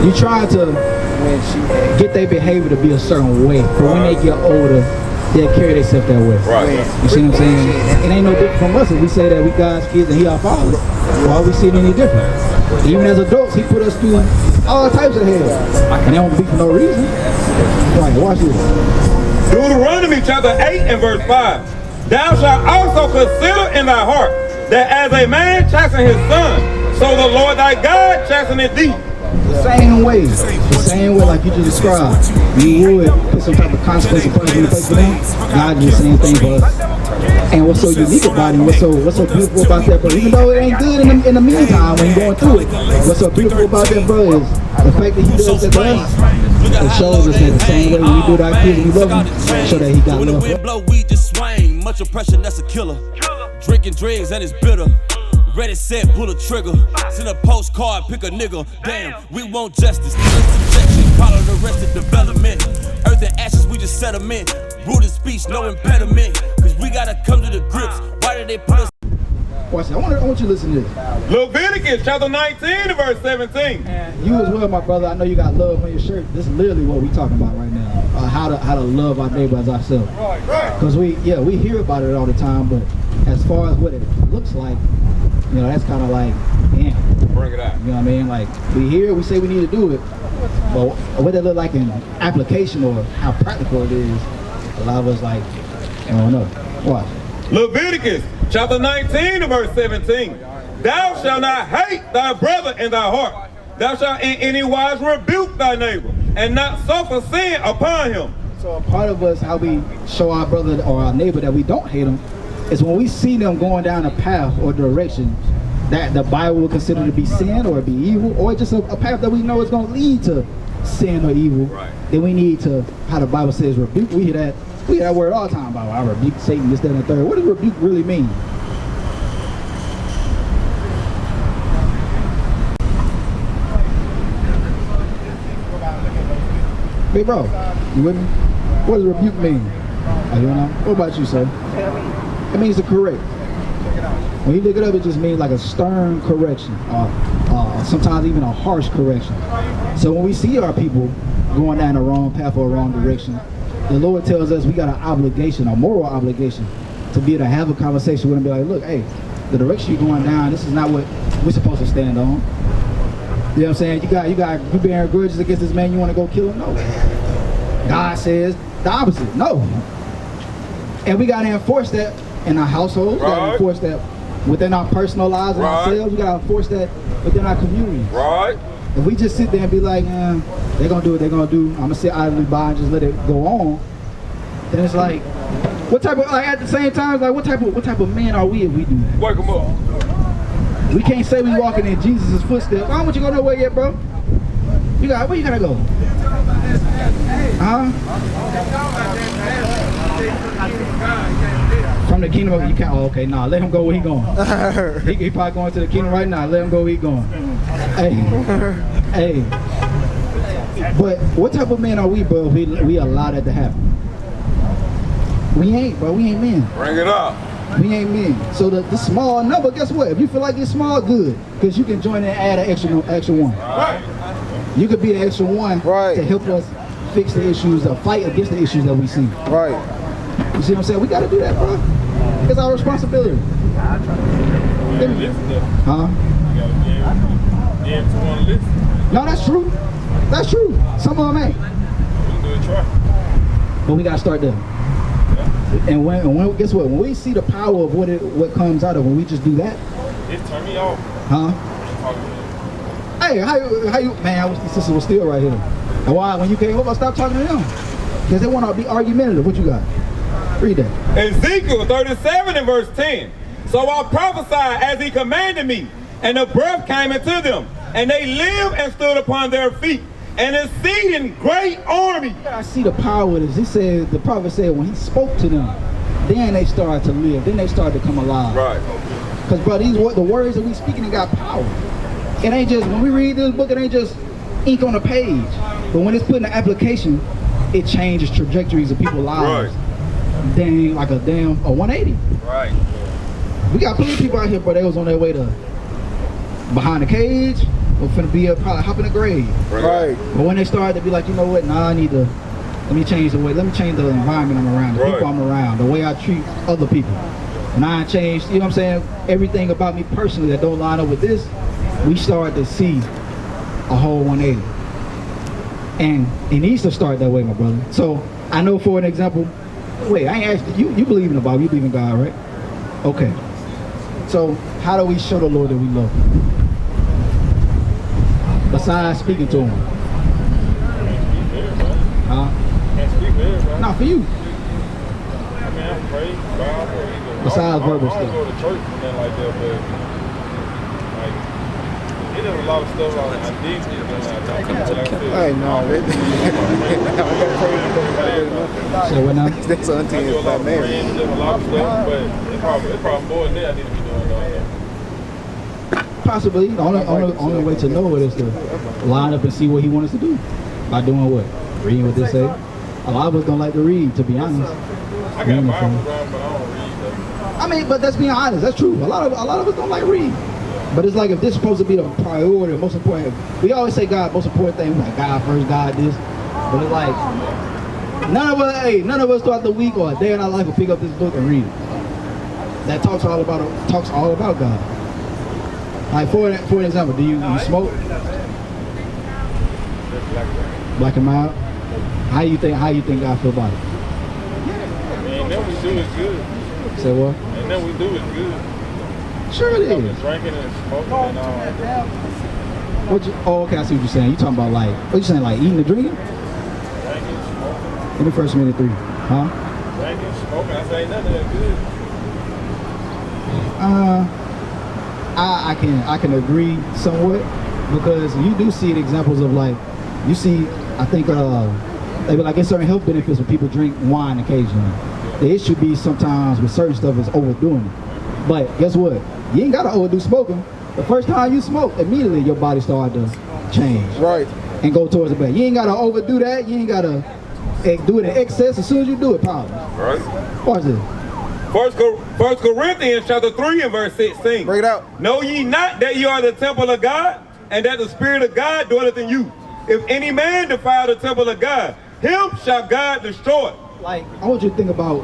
You try to get their behavior to be a certain way, but when they get older, they'll carry themselves that way. Right. You see what I'm saying? It ain't no different from us if we say that we God's kids and He our Father. Why we see it any different? Even as adults, He put us through all types of hell, and they don't be for no reason. Right, watch this. Deuteronomy chapter 8 and verse 5. Thou shalt also consider in thy heart that as a man chasten his son, so the Lord thy God chasteneth thee. The same way like you just described. You would put some type of consequence and punishment in place for them. God did the same thing for us. And what's so unique about it, what's so beautiful about that, bro, even though it ain't good in the meantime when you're going through it, what's so beautiful about that, bro, is the fact that He does that to us. It shows us that the same way we do to our kids and we love them, show that He got love. When the wind blow, we just swing. Much oppression, that's a killer. Drinking drinks and it's bitter. Ready, set, pull a trigger. Send a postcard, pick a nigga. Damn, we want justice. Injection, follow the rest of development. Earth and ashes, we just sediment. Brutal speech, no impediment. Cause we gotta come to the grips. Why did they put us? Watch that. I want you to listen to this. Leviticus chapter 19 and verse 17. And you as well, my brother. I know you got love on your shirt. This is literally what we talking about right now. How to love our neighbor as ourselves. Because we hear about it all the time, but as far as what it looks like, you know, that's kind of like, damn. Bring it out. You know what I mean? Like, we hear, we say we need to do it, but what that look like in application or how practical it is, a lot of us like, I don't know. Watch. Leviticus chapter 19 and verse 17. Thou shalt not hate thy brother in thy heart. Thou shalt in any wise rebuke thy neighbor, and not suffer sin upon him. So a part of us, how we show our brother or our neighbor that we don't hate them, is when we see them going down a path or direction that the Bible will consider to be sin or be evil, or just a path that we know is going to lead to sin or evil, then we need to, how the Bible says, rebuke. We hear that word all the time about, I rebuke Satan, this, that, and the third. What does rebuke really mean? Hey bro, you with me? What does rebuke mean? You know? What about you, sir? It means to correct. When you look it up, it just means like a stern correction, or sometimes even a harsh correction. So when we see our people going down the wrong path or wrong direction, the Lord tells us we got an obligation, a moral obligation, to be able to have a conversation with them, be like, look, hey, the direction you're going down, this is not what we're supposed to stand on. You know what I'm saying? You bearing grudges against this man, you want to go kill him? No. God says the opposite, no. And we got to enforce that in our household. We got to enforce that within our personal lives and ourselves. We got to enforce that within our community. Right. If we just sit there and be like, they're going to do what they're going to do, I'm going to sit idly by and just let it go on, then it's like, what type of, like at the same time, like what type of men are we if we do that? Wake them up. We can't say we walking in Jesus' footsteps. I don't want you to go nowhere yet, bro. Where you gotta go? From the kingdom of, you can't, let him go where he going. he probably going to the kingdom right now. Let him go where he going. Hey. But what type of men are we, bro, if we allow that to happen? We ain't, bro. We ain't men. Bring it up. We ain't men. So the small number, guess what? If you feel like it's small, good. Because you can join in and add an extra one. Right. You could be the extra one to help us fix the issues or fight against the issues that we see. Right. You see what I'm saying? We got to do that, bro. It's our responsibility. Huh? No, that's true. That's true. Some of them ain't. But we got to start there. And when guess what? When we see the power of what comes out of when we just do that, It's turn me off. huh? Hey, how you? Man, I wish the sister was still right here. And why? When you came over, I stopped talking to them because they want to be argumentative. What you got? Read that. Ezekiel 37 and verse 10. So I prophesied as he commanded me, and the breath came into them, and they lived and stood upon their feet, and exceeding great army. I see the power of this. He said, the prophet said, when he spoke to them, then they started to live. Then they started to come alive. Right. Because, bro, the words that we speaking, they got power. It ain't just, when we read this book, it ain't just ink on a page. But when it's put in the application, it changes trajectories of people's lives. Right. Dang, like a 180. Right. We got plenty of people out here, bro, they was on their way to behind the cage, or finna be probably hop in the grave. Right. But when they start to be like, you know what, nah, let me change the environment I'm around, the people I'm around, the way I treat other people. And I changed, you know what I'm saying, everything about me personally that don't line up with this, we start to see a whole 180. And it needs to start that way, my brother. So I know, for an example, wait, I ain't asked you believe in the Bible, you believe in God, right? Okay. So how do we show the Lord that we love him? Besides speaking to him. Huh? Can't speak there, bro. Not for you. I mean, I pray, Bible, Besides verbal I stuff. don't go to church and nothing like that, but like, it is a lot of stuff I did to I know. So what now? That's auntie I do a is lot my of name. friends, a lot of stuff, but it's probably more than that I need to be doing. Possibly. The only way to know it is to line up and see what he wants us to do. By doing what? Reading what they say. A lot of us don't like to read, to be honest. I got Bible around, but I don't read though. I mean, but that's being honest. That's true. A lot of us don't like to read. But it's like, if this is supposed to be the priority, the most important. We always say God, most important thing. We're like, God first, God this. But it's like, none of us throughout the week or a day in our life will pick up this book and read it. That talks all about God. Like, for an example, do you smoke? Black and mild. How you think God feel about it? And then we do is good. Say what? And then we do is good. Sure it is. Drinking and smoking and all that. Okay, I see what you're saying. You talking about like, what you saying, like eating and drinking? Drinking, smoking. In the first minute 3, huh? Drinking, smoking, I say nothing that good. I can agree somewhat, because you do see examples of, like, you see, I think maybe like in certain health benefits when people drink wine occasionally. The issue be sometimes with certain stuff is overdoing it. But guess what? You ain't gotta overdo smoking. The first time you smoke, immediately your body started to change. Right. And go towards the back. You ain't gotta overdo that. You ain't gotta do it in excess. As soon as you do it, problems. Right. Watch this. First Corinthians chapter 3 and verse 16. Bring it out. Know ye not that you are the temple of God, and that the Spirit of God dwelleth in you? If any man defile the temple of God, him shall God destroy. Like, I want you to think about,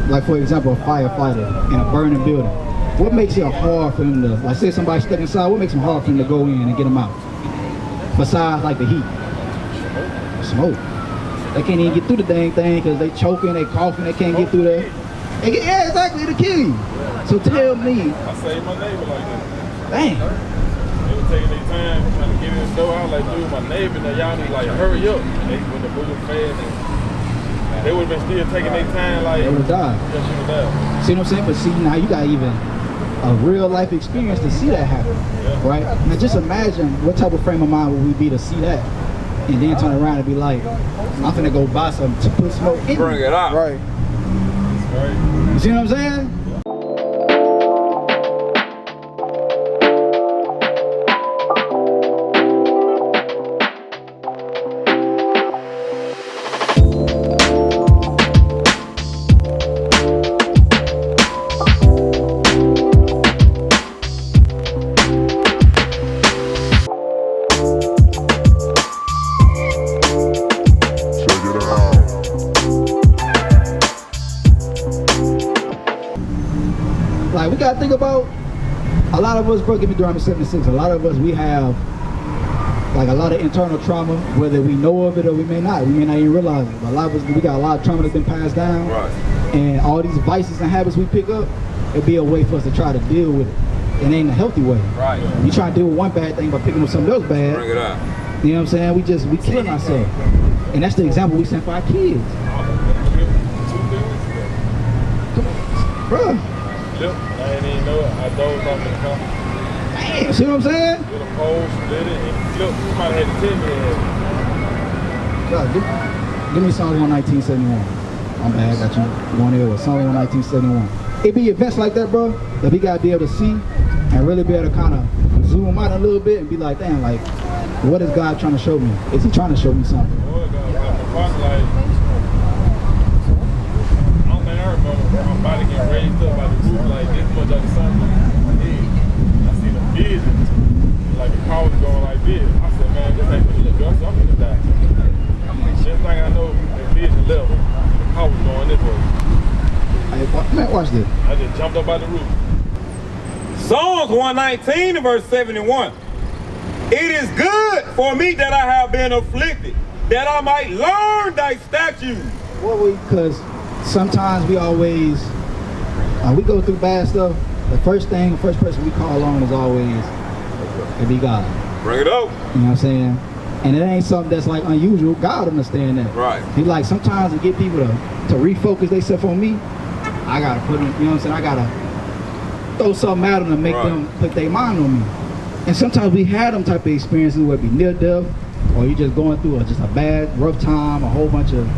like, for example, a firefighter in a burning building. What makes it hard for him to, like, say somebody's stuck inside, what makes it hard for him to go in and get them out? Besides, like, the heat. Smoke. They can't even get through the dang thing because they choking, they coughing, they can't get through the... Yeah, exactly, to kill you. So tell me... I saved my neighbor like that. Dang. They were taking their time trying to get in the door. I was like, dude, my neighbor, now y'all need to, like, hurry up. They went to moving fast, and they would have been still taking their time, like... They would have died. Yeah, she would die. See what I'm saying? But see, now you got even a real life experience to see that happen, right? Now just imagine what type of frame of mind would we be to see that, and then turn around and be like, I'm finna go buy something to put smoke in. Bring it out. Right. Right. You see what I'm saying? Like, we gotta think about, a lot of us, bro, get me through, I'm 76, a lot of us, we have like a lot of internal trauma, whether we know of it or we may not even realize it. But a lot of us, we got a lot of trauma that's been passed down, Right. and all these vices and habits we pick up, it'd be a way for us to try to deal with it. It ain't a healthy way. Right. You try to deal with one bad thing by picking up something else bad. Bring it out. You know what I'm saying? We killing ourselves. And that's the example we set for our kids. Bruh. Yep. I didn't even know it. I dozed off in the car. Damn, see what I'm saying? With a pole, split it, and flipped. Somebody had to tell me that. God, give me Psalm 119:71. I'm bad, I got you going there with Psalm 119:71. It be events like that, bro, that we gotta be able to see and really be able to kind of zoom out a little bit and be like, damn, like, what is God trying to show me? Is he trying to show me something? Boy, God, like, my father, like, I don't think I remember my body getting raised up by the roof like this much of the sun. My head. I seen a vision. like the car was going like this. I said, man, this ain't gonna look. I'm gonna die. Just thing I know, the vision level, the car was going this way. Hey, man, watch this. I just jumped up out the roof. Psalms 119 and verse 71. It is good for me that I have been afflicted, that I might learn thy statutes. Well, because sometimes we always, we go through bad stuff. The first person we call on is always to be God. Bring it up. You know what I'm saying? And it ain't something that's like unusual. God understand that. Right. He like sometimes to get people to refocus themselves on me, I gotta put them, you know what I'm saying? I gotta throw something at them to make them put their mind on me. And sometimes we had them type of experiences where it be near death, or you just going through just a bad, rough time, a whole bunch of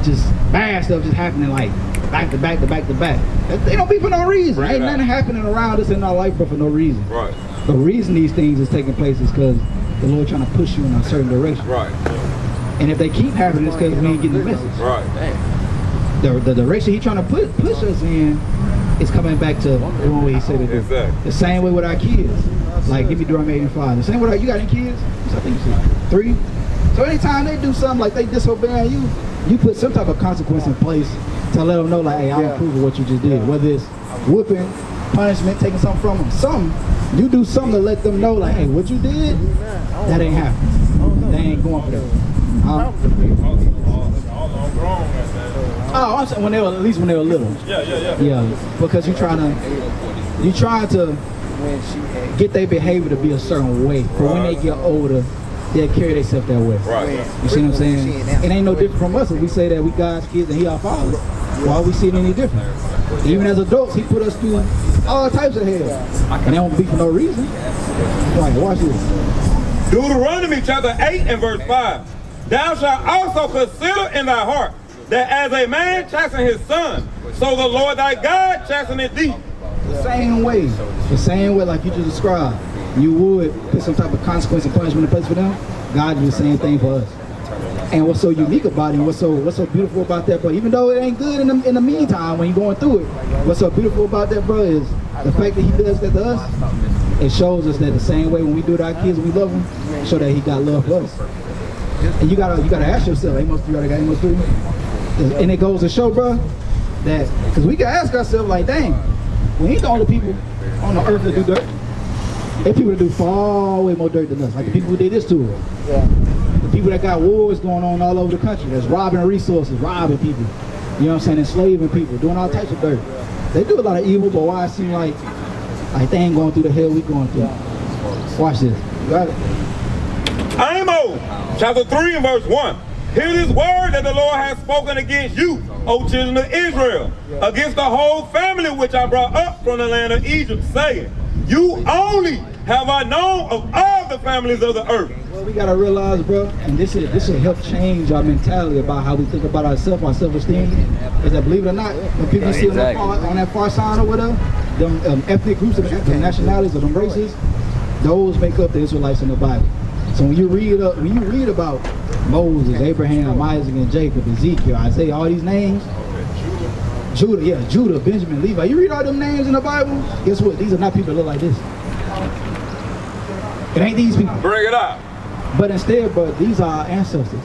just bad stuff just happening like back to back to back to back. They don't be for no reason. Ain't nothing happening around us in our life but for no reason. Right. The reason these things is taking place is because the Lord trying to push you in a certain direction. Right. And if they keep happening, it's because we ain't getting the message. Right. The direction he trying to push us in is coming back to doing what he said to do. Exactly. The same way with our kids. Like, give me drum 8 and 5. The same way, you got any kids? I think you said 3. So anytime they do something like they disobeying you, you put some type of consequence in place to let them know, like, hey, I don't approve of what you just did. Whether it's whooping, punishment, taking something from them, something. You do something to let them know, like, hey, what you did, that ain't happening. They ain't going for that. Oh, I'm saying at least when they were little. Yeah, because you trying to get their behavior to be a certain way. But when they get older, they'll carry themselves that way. Right. You see what I'm saying? It ain't no different from us if we say that we God's kids and he our father. Why we see it any different? Even as adults, he put us through all types of hell. And they don't be for no reason. Right, watch this. Deuteronomy chapter 8 and verse 5. Thou shalt also consider in thy heart that as a man chasten his son, so the Lord thy God chasteneth thee. The same way like you just described, you would put some type of consequence and punishment in place for them. God do the same thing for us. And what's so unique about it, what's so beautiful about that, bro, even though it ain't good in the meantime when you're going through it, what's so beautiful about that, bro, is the fact that he does that to us. It shows us that the same way when we do it to our kids, we love them, show that he got love for us. And you gotta ask yourself, Amos 3, Amos 3. And it goes to show, bro, that, because we can ask ourselves, like, dang, we ain't the only people on the earth that do dirt. There's people that do far way more dirt than us, like the people who did this to us. Yeah. The people that got wars going on all over the country, that's robbing resources, robbing people, you know what I'm saying, enslaving people, doing all types of dirt. They do a lot of evil, but why it seem like they ain't going through the hell we going through. Watch this. You got it? Amos chapter 3 and verse 1. Hear this word that the Lord has spoken against you, O children of Israel, against the whole family which I brought up from the land of Egypt, saying, you only have I known of all the families of the earth. Well, we gotta realize, bro, and this should help change our mentality about how we think about ourselves, our self-esteem. Is that, believe it or not, when people see on that far side or whatever, them ethnic groups, them nationalities or them races, those make up the Israelites in the Bible. So when you read about Moses, Abraham, Isaac, and Jacob, Ezekiel, Isaiah, all these names, Judah, Benjamin, Levi, you read all them names in the Bible, guess what? These are not people that look like this. It ain't these people. Bring it up. But instead, bro, these are our ancestors.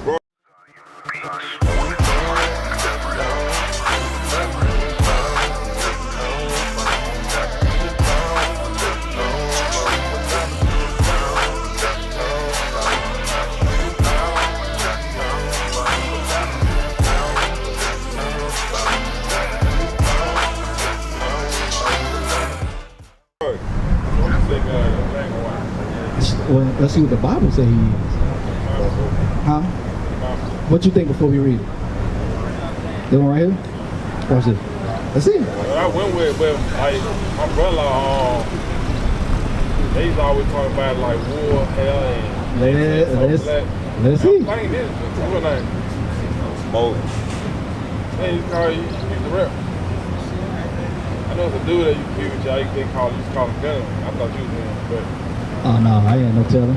Well, let's see what the Bible says he is. Huh? What you think before we read it? The one right here? Watch this. Let's see. I went with like my brother-in-law. They used to always talk about like war, hell, and let's see. I think this is real name. Moses. They used to call you the rep. I know it's a dude that you keep with y'all. They used to call him Gun. I thought you was him, but. Oh no, I ain't no telling.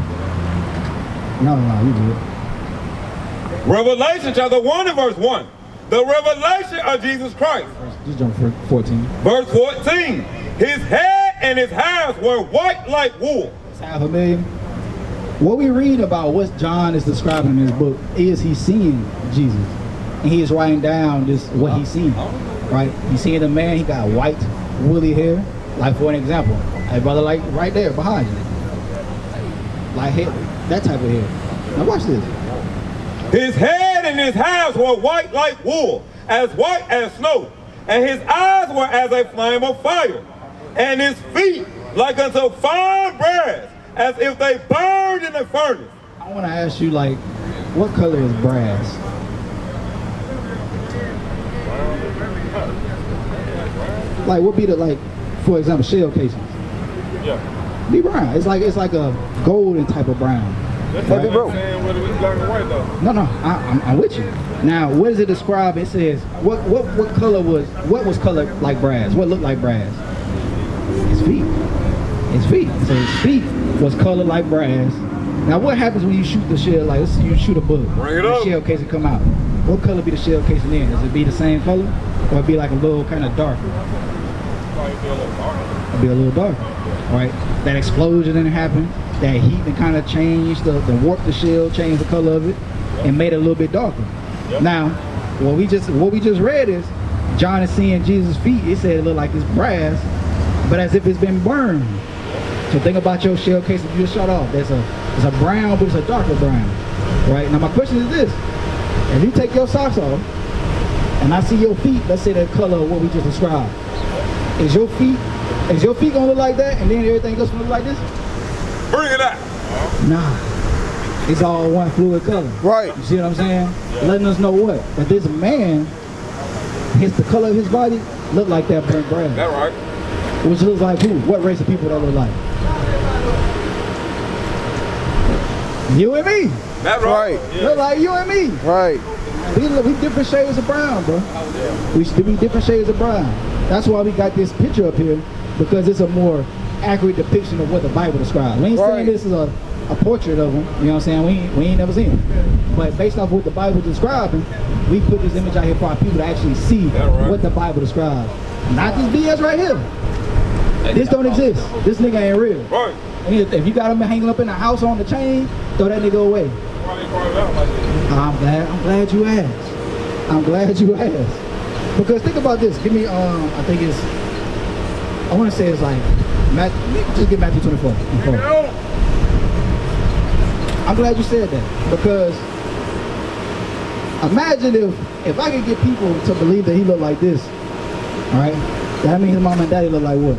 No, you good. Revelation chapter 1 and verse 1. The revelation of Jesus Christ. Just jump for 14. Verse 14. His head and his hairs were white like wool. It's 500,000. what we read about what John is describing in his book is he's seeing Jesus. And he is writing down this what he's seeing. Right? He's seeing a man, he got white, woolly hair. Like for an example, a brother like right there behind you. Like hair, that type of hair. Now watch this. His head and his hands were white like wool, as white as snow, and his eyes were as a flame of fire, and his feet like unto fine brass, as if they burned in a furnace. I want to ask you, like, what color is brass? Like, what be the, like, for example, shell casings? Yeah. Be brown. It's like a golden type of brown. That's Right? what I'm saying, whether it's black or white though. No, I'm with you. Now, what does it describe? It says, what was colored like brass? What looked like brass? His feet. His feet. So his feet was colored like brass. Now, what happens when you shoot the shell? Like, let's say you shoot a bullet. Bring it the up. shell casing come out. What color be the shell casing in? Does it be the same color? Or it be like a little kind of darker? Probably be a little darker. It'll be a little darker. Right? That explosion didn't happen. That heat that kind of changed the warped the shell, changed the color of it, and made it a little bit darker. Yep. Now, what we just read is John is seeing Jesus' feet. It said it looked like it's brass, but as if it's been burned. So think about your shell case that you just shot off. It's a brown, but it's a darker brown. Right? Now my question is this: if you take your socks off and I see your feet, let's say the color of what we just described, is your feet gonna look like that, and then everything else gonna look like this? Bring it out. Nah, it's all one fluid color. Right. You see what I'm saying? Letting us know what? That this man, the color of his body looked like that burnt brass. That right. Which looks like who? What race of people that look like? You and me. That right. Right. Look like you and me. Right. We different shades of brown, bro. We different shades of brown. That's why we got this picture up here, because it's a more accurate depiction of what the Bible describes. We ain't saying this is a portrait of him, you know what I'm saying? We ain't never seen it. But based off what the Bible describing, we put this image out here for our people to actually see what the Bible describes. Not this BS right here. This don't exist. This nigga ain't real. Right. And if you got him hanging up in the house on the chain, throw that nigga away. Why they brought it out like this? I'm glad you asked. I'm glad you asked. Because think about this. Give me, I think it's, I want to say it's like, just get Matthew 24. I'm glad you said that, because imagine if I could get people to believe that he looked like this, all right? That means his mom and daddy look like what?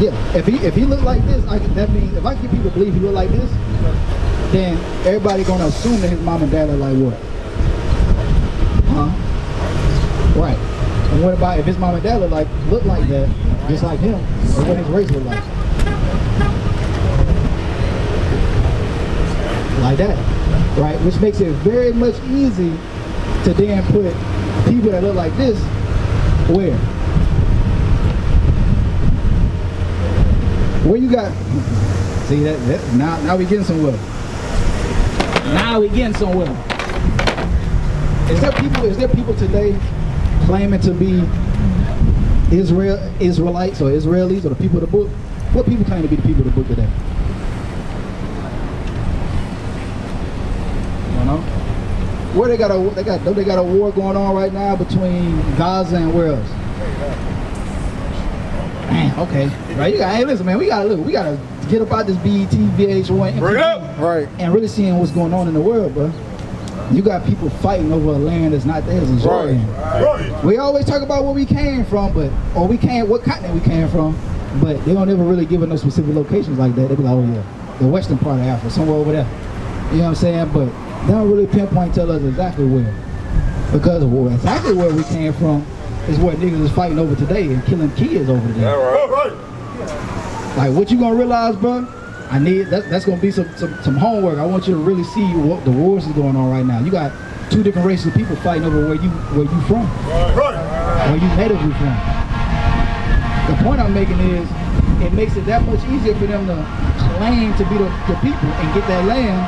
Yeah, if he looked like this, that means if I get people to believe he looked like this, then everybody gonna assume that his mom and dad look like what? Huh? Right. And what about if his mom and dad look like that, just like him, or what his race look like? Like that, right? Which makes it very much easy to then put people that look like this where? Where you got? See that now we getting somewhere. Now we getting somewhere. Is there people today claiming to be Israelites or Israelis or the people of the book? What people claim to be the people of the book today? You know? Where they got a war going on right now between Gaza and where else? Man, okay. Right, hey, listen, man, we gotta get up out this BET, VH1, Bring it up. Right. and really seeing what's going on in the world, bro. You got people fighting over a land that's not theirs in Jordan. Right. We always talk about where we came from, what continent we came from, but they don't ever really give us no specific locations like that. They be like, oh yeah, the western part of Africa, somewhere over there. You know what I'm saying? But they don't really pinpoint tell us exactly where. Because exactly where we came from is what niggas is fighting over today and killing kids over today. That right. Like what you gonna realize, bro? That's gonna be some homework. I want you to really see what the wars is going on right now. You got two different races of people fighting over where you from, where you natively from. The point I'm making is, it makes it that much easier for them to claim to be the people and get that land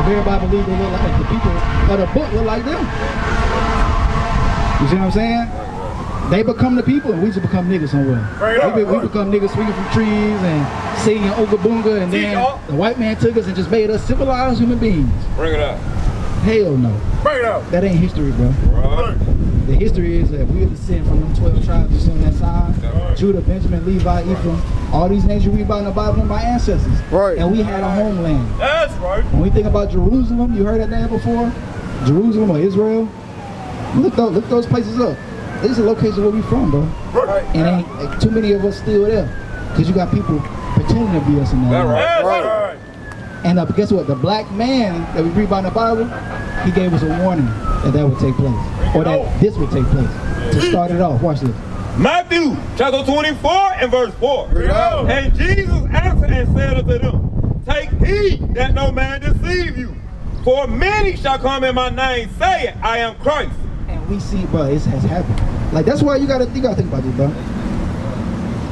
if everybody believes they look like the people of the book look like them. You see what I'm saying? They become the people, and we just become niggas somewhere. We become niggas swinging from trees and singing Oga Boonga, and then the white man took us and just made us civilized human beings. Bring it up. Hell no. Bring it up. That ain't history, bro. Right. The history is that we are descended from them 12 tribes you see on that side. Judah, Benjamin, Levi, Ephraim. All these names you read about in the Bible are my ancestors. Right. And we had a homeland. That's right. When we think about Jerusalem, you heard that name before? Jerusalem or Israel? Look those places up. These are locations where we from, bro. Right. And ain't too many of us still there. Because you got people pretending to be us in that. That's right. Right. And guess what? The black man that we read about in the Bible, he gave us a warning that would take place. Or that this would take place. To start it off, watch this. Matthew chapter 24 and verse 4. Yeah. And Jesus answered and said unto them, take heed that no man deceive you. For many shall come in my name, saying, I am Christ. And we see, bro, it has happened. Like, that's why you gotta think about this, bro.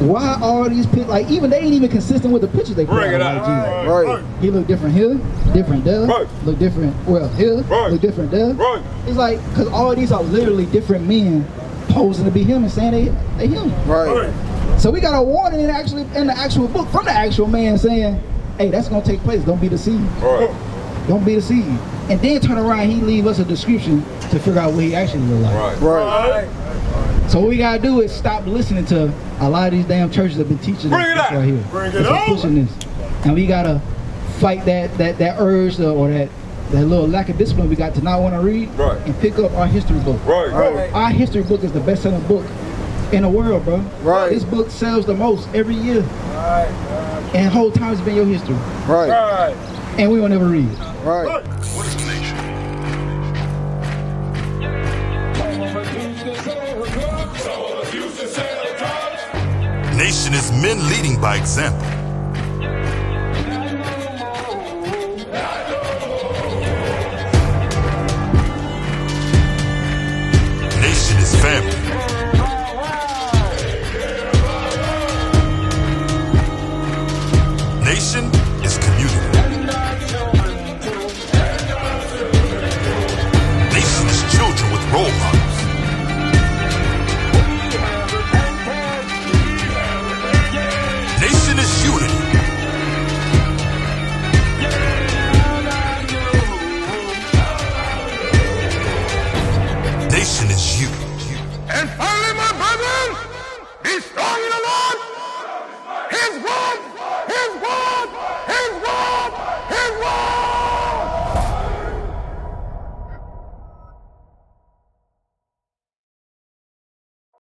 Why all these pictures, like, even they ain't even consistent with the pictures they put Bring it out up. like Jesus. Right. He look different here, different there, Right. look different, well, here, Right. look different there. Right. It's like, because all these are literally different men posing to be him and saying they him. Right. So we got a warning in the actual book from the actual man saying, hey, that's gonna take place, don't be deceived. Right. Don't be deceived. And then turn around, he leave us a description to figure out what he actually look like. Right. Right. So what we gotta do is stop listening to a lot of these damn churches that been teaching Bring us it this up. right here. Bring it That's what's on. pushing this. And we gotta fight that urge or that little lack of discipline we got to not want to read Right. and pick up our history book. Right. Right. Our history book is the best-selling book in the world, bro. Right. This book sells the most every year. And the whole time it's been your history. Right. Right. And we will never read it. Right. What is a nation? Nation is men leading by example. Nation is family. Nation is community. Nation is children with role models. Nation is unity. Nation is you. And finally, my brethren, be strong in the Lord, His word,